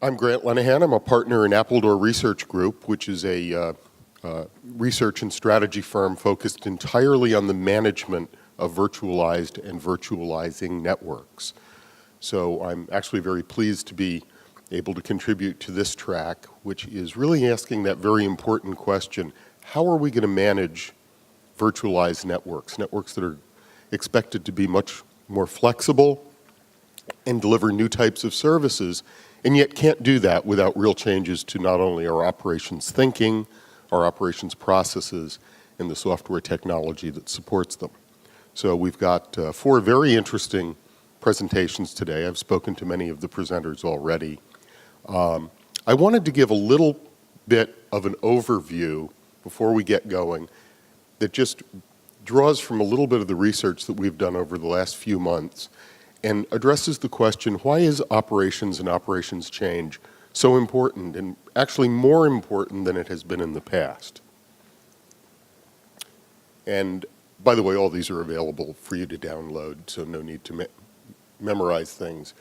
I'm Grant Lenahan. I'm a partner in Appledore Research Group, which is a research and strategy firm focused entirely on the management of virtualized and virtualizing networks. So I'm actually very pleased to be able to contribute to this track, which is really asking that very important question: how are we going to manage virtualized networks, networks that are expected to be much more flexible and deliver new types of services, and yet can't do that without real changes to not only our operations thinking, our operations processes, and the software technology that supports them. So we've got 4 very interesting presentations today. I've spoken to many of the presenters already. I wanted to give a little bit of an overview before we get going that just draws from a little bit of the research that we've done over the last few months and addresses the question, why is operations and operations change so important, and actually more important than it has been in the past? And by the way, all these are available for you to download, so no need to memorize things.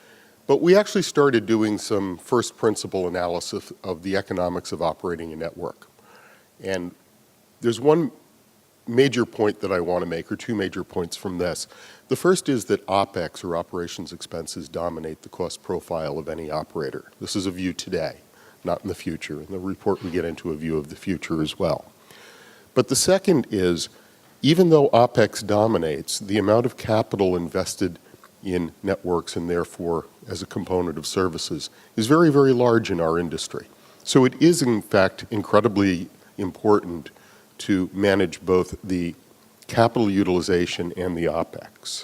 But we actually started doing some first principle analysis of the economics of operating a network. And there's one major point that I want to make, or 2 major points from this. The first is that OpEx, or operations expenses, dominate the cost profile of any operator. This is a view today, not in the future. In the report we get into a view of the future as well. But the second is, even though OpEx dominates, the amount of capital invested in networks and therefore as a component of services is very, very large in our industry. So it is in fact incredibly important to manage both the capital utilization and the OpEx.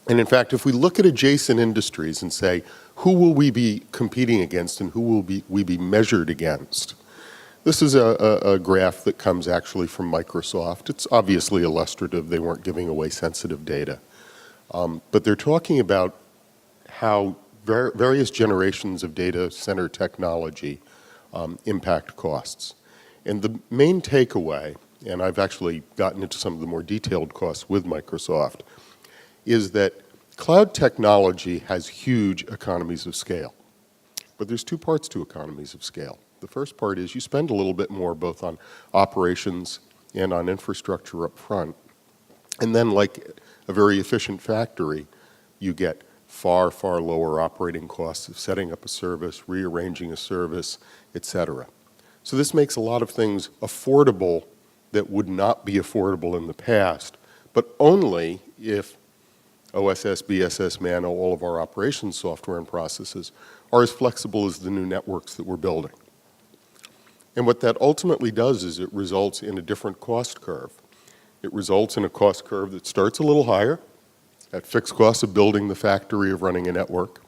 And in fact, if we look at adjacent industries and say, who will we be competing against and who will we be measured against? This is a graph that comes actually from Microsoft. It's obviously illustrative. They weren't giving away sensitive data. But they're talking about how various generations of data center technology impact costs. And the main takeaway, and I've actually gotten into some of the more detailed costs with Microsoft, is that cloud technology has huge economies of scale. But there's 2 parts to economies of scale. The first part is you spend a little bit more both on operations and on infrastructure up front. And then, like a very efficient factory, you get far, far lower operating costs of setting up a service, rearranging a service, etc. So this makes a lot of things affordable that would not be affordable in the past, but only if OSS, BSS, MANO, all of our operations software and processes are as flexible as the new networks that we're building. And what that ultimately does is it results in a different cost curve. It results in a cost curve that starts a little higher at fixed costs of building the factory of running a network.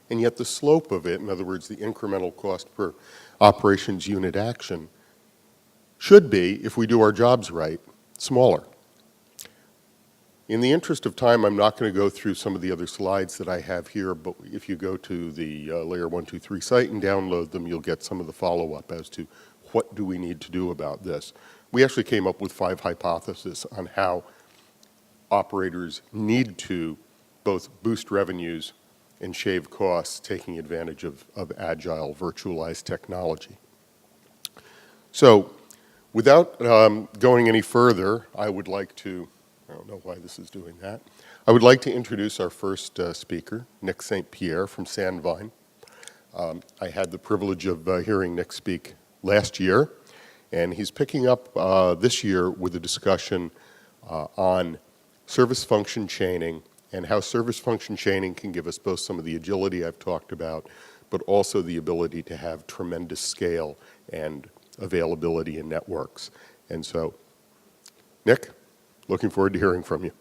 And yet the slope of it, in other words, the incremental cost per operations unit action, should be, if we do our jobs right, smaller. In the interest of time, I'm not going to go through some of the other slides that I have here, but if you go to the L123 site and download them, you'll get some of the follow-up as to what do we need to do about this. We actually came up with 5 hypotheses on how operators need to both boost revenues and shave costs, taking advantage of agile, virtualized technology. So without going any further, I would like to, I don't know why this is doing that, I would like to introduce our first speaker, Nick St. Pierre from Sandvine. I had the privilege of hearing Nick speak last year, and he's picking up this year with a discussion on service function chaining and how service function chaining can give us both some of the agility I've talked about, but also the ability to have tremendous scale and availability in networks. And so, Nick, looking forward to hearing from you.